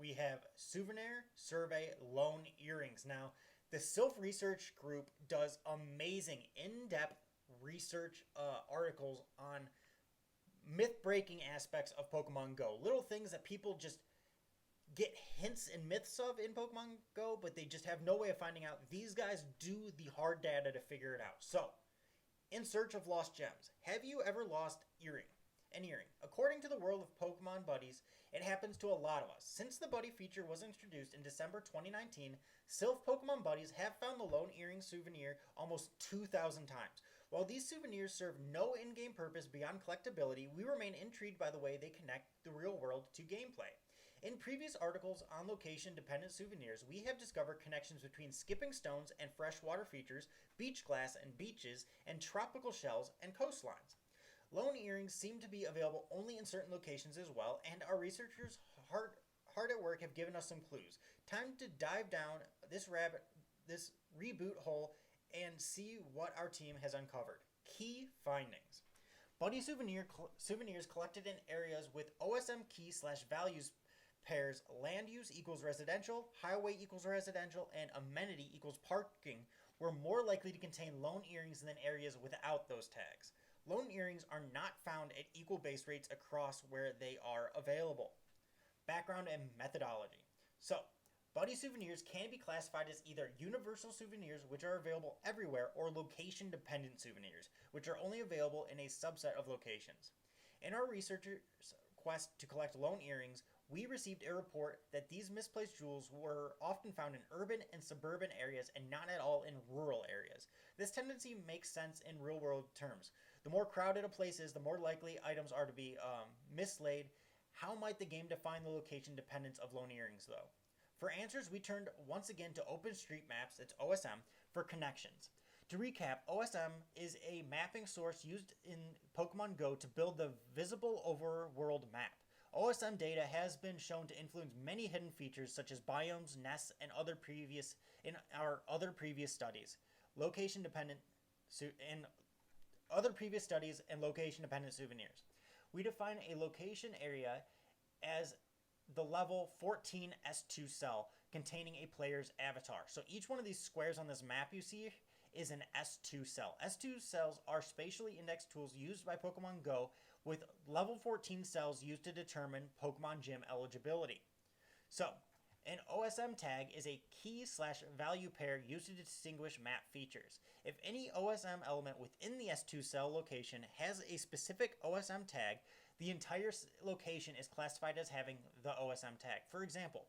we have Souvenir Survey Loan Earrings. Now, the Sylph Research Group does amazing in-depth research articles on myth-breaking aspects of Pokemon Go. Little things that people just get hints and myths of in Pokemon Go, but they just have no way of finding out. These guys do the hard data to figure it out. So, in search of lost gems, have you ever lost an earring? According to the world of Pokemon Buddies, it happens to a lot of us. Since the Buddy feature was introduced in December 2019, Sylph Pokemon Buddies have found the lone earring souvenir almost 2,000 times. While these souvenirs serve no in-game purpose beyond collectability, we remain intrigued by the way they connect the real world to gameplay. In previous articles on location-dependent souvenirs, we have discovered connections between skipping stones and freshwater features, beach glass and beaches, and tropical shells and coastlines. Lone earrings seem to be available only in certain locations as well, and our researchers hard at work have given us some clues. Time to dive down this reboot hole and see what our team has uncovered. Key findings. Buddy souvenirs collected in areas with OSM key/values pairs land use equals residential, highway equals residential, and amenity equals parking were more likely to contain lone earrings than areas without those tags. Lone earrings are not found at equal base rates across where they are available. Background and methodology. So, Buddy souvenirs can be classified as either universal souvenirs, which are available everywhere, or location-dependent souvenirs, which are only available in a subset of locations. In our researchers' quest to collect lone earrings, we received a report that these misplaced jewels were often found in urban and suburban areas and not at all in rural areas. This tendency makes sense in real-world terms. The more crowded a place is, the more likely items are to be mislaid. How might the game define the location dependence of lone earrings, though? For answers, we turned once again to OpenStreetMaps, it's OSM, for connections. To recap, OSM is a mapping source used in Pokemon Go to build the visible overworld map. OSM data has been shown to influence many hidden features such as biomes, nests, and our other previous studies. Location-dependent souvenirs. We define a location area as the level 14 S2 cell containing a player's avatar. So each one of these squares on this map you see is an S2 cell. S2 cells are spatially indexed tools used by Pokemon Go, with level 14 cells used to determine Pokemon Gym eligibility. So, an OSM tag is a key/value pair used to distinguish map features. If any OSM element within the S2 cell location has a specific OSM tag, the entire location is classified as having the OSM tag. For example,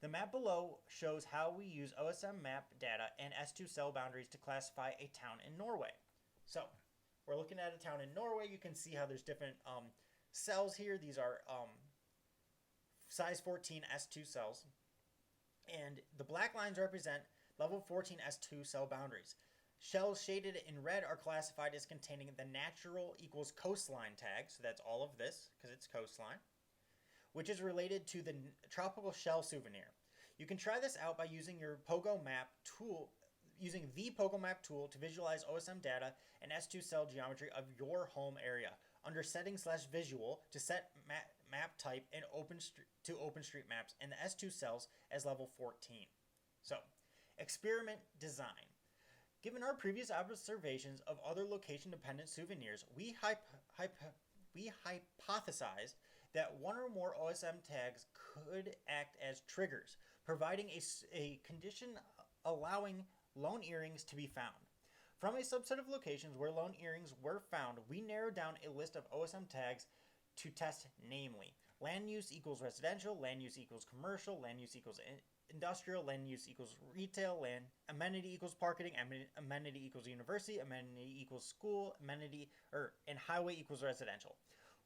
the map below shows how we use OSM map data and S2 cell boundaries to classify a town in Norway. So, we're looking at a town in Norway. You can see how there's different cells here. These are size 14 S2 cells. And the black lines represent level 14 S2 cell boundaries. Shells shaded in red are classified as containing the natural equals coastline tag, so that's all of this, because it's coastline, which is related to the tropical shell souvenir. You can try this out by using your Pogo Map tool, using the Pogo Map tool to visualize OSM data and S2 cell geometry of your home area. Under Settings/Visual, to set map type and to OpenStreetMaps and the S2 cells as level 14. So, experiment design. Given our previous observations of other location-dependent souvenirs, we hypothesized that one or more OSM tags could act as triggers, providing a condition allowing lone earrings to be found. From a subset of locations where lone earrings were found, we narrowed down a list of OSM tags to test, namely, land use equals residential, land use equals commercial, land use equals industrial, land use equals retail, land amenity equals parking, amenity equals university, amenity equals school, and highway equals residential.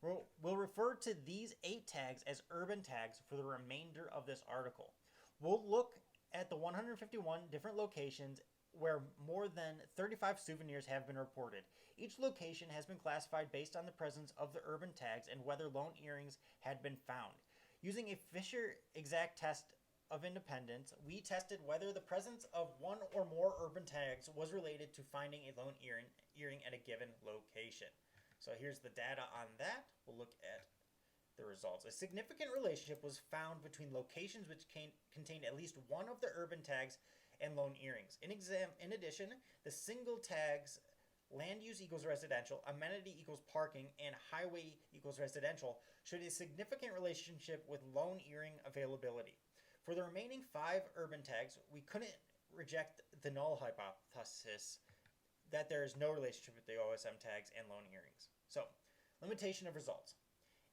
We'll refer to these 8 tags as urban tags for the remainder of this article. We'll look at the 151 different locations where more than 35 souvenirs have been reported. Each location has been classified based on the presence of the urban tags and whether lone earrings had been found. Using a Fisher exact test of independence, we tested whether the presence of one or more urban tags was related to finding a lone earring at a given location. So here's the data on that. We'll look at the results. A significant relationship was found between locations which contained at least one of the urban tags and lone earrings. In addition, the single tags land use equals residential, amenity equals parking, and highway equals residential showed a significant relationship with lone earring availability. For the remaining 5 urban tags, we couldn't reject the null hypothesis that there is no relationship with the OSM tags and lone earrings. So, limitation of results.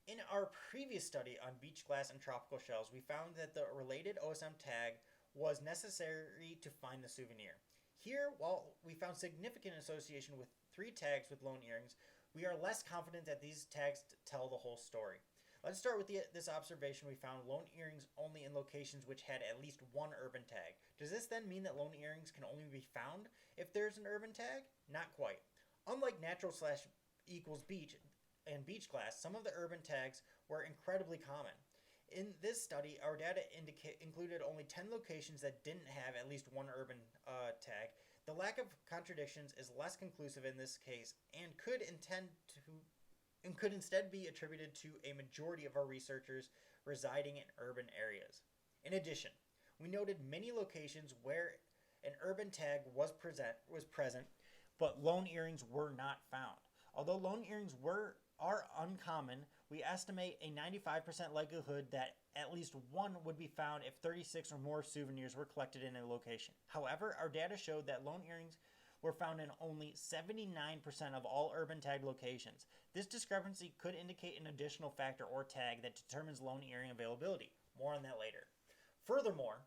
In our previous study on beach glass and tropical shells, we found that the related OSM tag was necessary to find the souvenir. Here, while we found significant association with 3 tags with lone earrings, we are less confident that these tags tell the whole story. Let's start with this observation. We found lone earrings only in locations which had at least one urban tag. Does this then mean that lone earrings can only be found if there's an urban tag? Not quite. Unlike natural / equals beach and beach glass, some of the urban tags were incredibly common. In this study, our data included only 10 locations that didn't have at least one urban tag. The lack of contradictions is less conclusive in this case and could instead be attributed to a majority of our researchers residing in urban areas. In addition, we noted many locations where an urban tag was present, but lone earrings were not found. Although lone earrings are uncommon, we estimate a 95% likelihood that at least one would be found if 36 or more souvenirs were collected in a location. However, our data showed that lone earrings were found in only 79% of all urban tag locations. This discrepancy could indicate an additional factor or tag that determines lone earring availability. More on that later. Furthermore,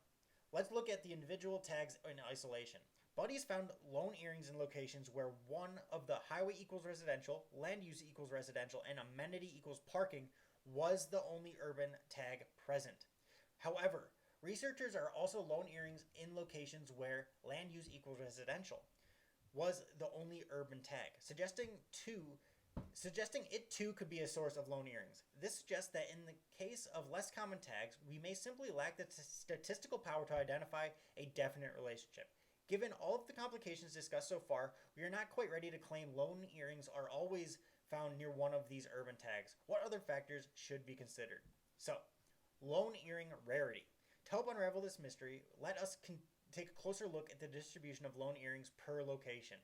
let's look at the individual tags in isolation. Buddies found lone earrings in locations where one of the highway equals residential, land use equals residential, and amenity equals parking was the only urban tag present. However, researchers are also lone earrings in locations where land use equals residential was the only urban tag, suggesting it too could be a source of lone earrings. This suggests that in the case of less common tags, we may simply lack the statistical power to identify a definite relationship. Given all of the complications discussed so far, we are not quite ready to claim lone earrings are always found near one of these urban tags. What other factors should be considered? So, lone earring rarity. To help unravel this mystery, let us take a closer look at the distribution of lone earrings per location.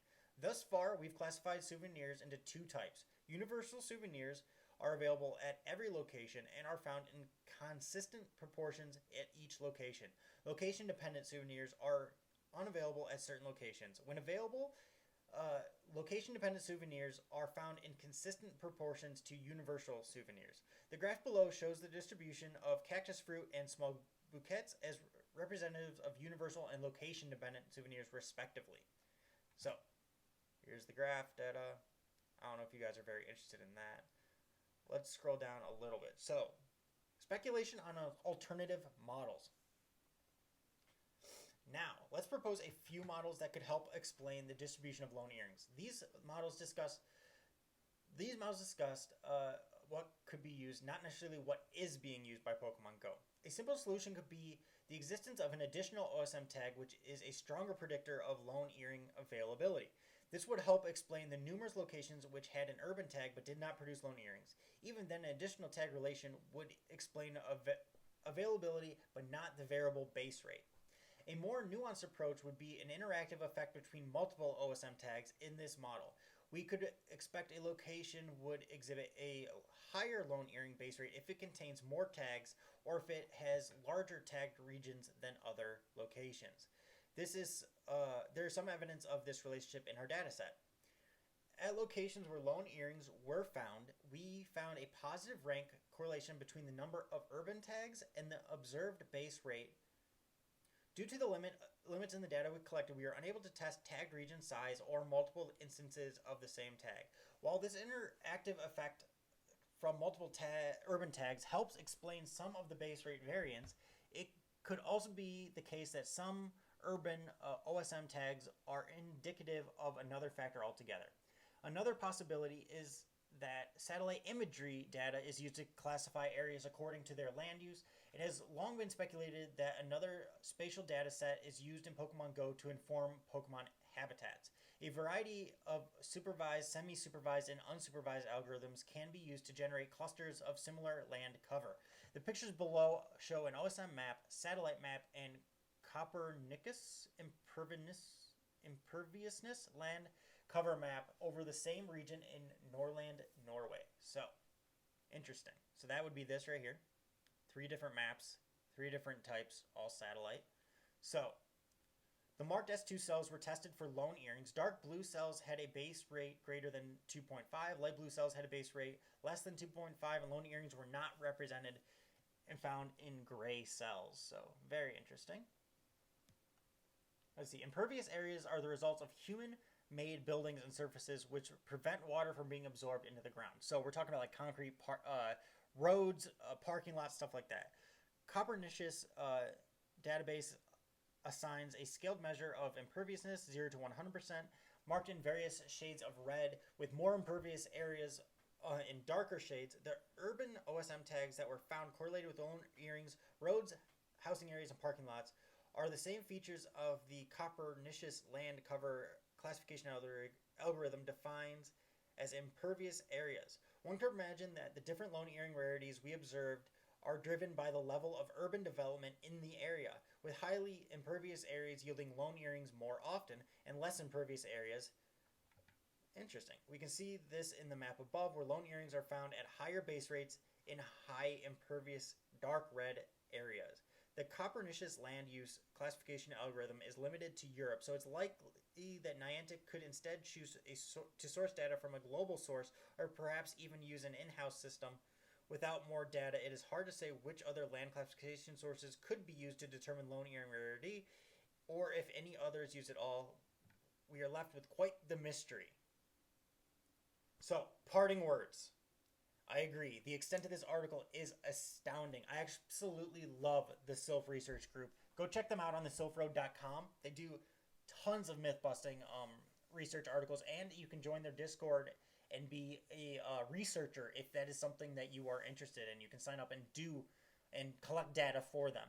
Thus far, we've classified souvenirs into 2 types. Universal souvenirs are available at every location and are found in consistent proportions at each location. Location-dependent souvenirs are unavailable at certain locations. When available, location-dependent souvenirs are found in consistent proportions to universal souvenirs. The graph below shows the distribution of cactus fruit and small bouquets as representatives of universal and location-dependent souvenirs, respectively. So, here's the graph data. I don't know if you guys are very interested in that. Let's scroll down a little bit. So, speculation on alternative models. Now, let's propose a few models that could help explain the distribution of lone earrings. These models discussed what could be used, not necessarily what is being used by Pokemon Go. A simple solution could be the existence of an additional OSM tag, which is a stronger predictor of lone earring availability. This would help explain the numerous locations which had an urban tag but did not produce lone earrings. Even then, an additional tag relation would explain availability but not the variable base rate. A more nuanced approach would be an interactive effect between multiple OSM tags in this model. We could expect a location would exhibit a higher lone earring base rate if it contains more tags or if it has larger tagged regions than other locations. There is some evidence of this relationship in our data set. At locations where lone earrings were found, we found a positive rank correlation between the number of urban tags and the observed base rate. Due to the limits in the data we collected, we are unable to test tagged region size or multiple instances of the same tag. While this interactive effect from multiple urban tags helps explain some of the base rate variance, it could also be the case that some urban OSM tags are indicative of another factor altogether. Another possibility is that satellite imagery data is used to classify areas according to their land use. It has long been speculated that another spatial data set is used in Pokemon Go to inform Pokemon habitats. A variety of supervised, semi-supervised, and unsupervised algorithms can be used to generate clusters of similar land cover. The pictures below show an OSM map, satellite map, and Copernicus imperviousness land cover map over the same region in Norland, Norway. So, interesting. So that would be this right here. 3 different maps, 3 different types, all satellite. So, the marked S2 cells were tested for lone earrings. Dark blue cells had a base rate greater than 2.5. Light blue cells had a base rate less than 2.5, and lone earrings were not represented and found in gray cells. So, very interesting. Let's see. Impervious areas are the results of human-made buildings and surfaces which prevent water from being absorbed into the ground. So, we're talking about like concrete roads, parking lots, stuff like that. Copernicus database assigns a scaled measure of imperviousness 0 to 100%, marked in various shades of red, with more impervious areas in darker shades. The urban OSM tags that were found correlated with lone earrings, roads, housing areas, and parking lots are the same features of the Copernicus land cover classification algorithm defines as impervious areas. One could imagine that the different lone earring rarities we observed are driven by the level of urban development in the area, with highly impervious areas yielding lone earrings more often and less impervious areas. Interesting. We can see this in the map above, where lone earrings are found at higher base rates in high impervious dark red areas. The Copernicus land use classification algorithm is limited to Europe, so it's likely that Niantic could instead choose to source data from a global source, or perhaps even use an in-house system. Without more data, it is hard to say which other land classification sources could be used to determine lone earring rarity, or if any others use it all. We are left with quite the mystery. So, parting words. I agree. The extent of this article is astounding. I absolutely love the Sylph Research Group. Go check them out on thesylphroad.com. They do tons of myth-busting research articles, and you can join their Discord and be a researcher if that is something that you are interested in. You can sign up and do and collect data for them.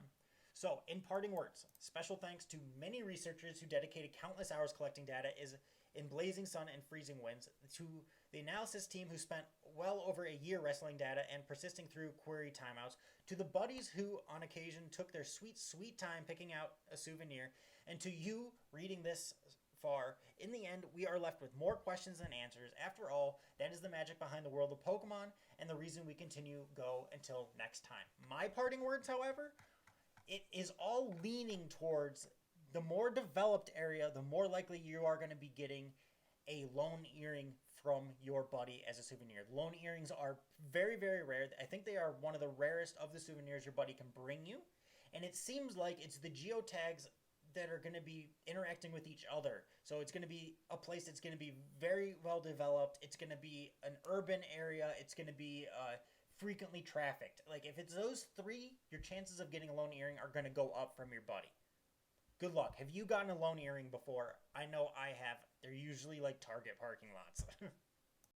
So, in parting words, special thanks to many researchers who dedicated countless hours collecting data in blazing sun and freezing winds, to the analysis team who spent well over a year wrestling data and persisting through query timeouts, to the buddies who on occasion took their sweet, sweet time picking out a souvenir, and to you reading this far. In the end, we are left with more questions than answers. After all, that is the magic behind the world of Pokemon and the reason we continue go until next time. My parting words, however, it is all leaning towards the more developed area, the more likely you are going to be getting a lone earring from your buddy as a souvenir. Lone earrings are very, very rare. I think they are one of the rarest of the souvenirs your buddy can bring you. And it seems like it's the geotags that are going to be interacting with each other. So it's going to be a place that's going to be very well developed. It's going to be an urban area. It's going to be frequently trafficked. Like, if it's those 3, your chances of getting a lone earring are going to go up from your buddy. Good luck. Have you gotten a lone earring before? I know I have. They're usually like Target parking lots.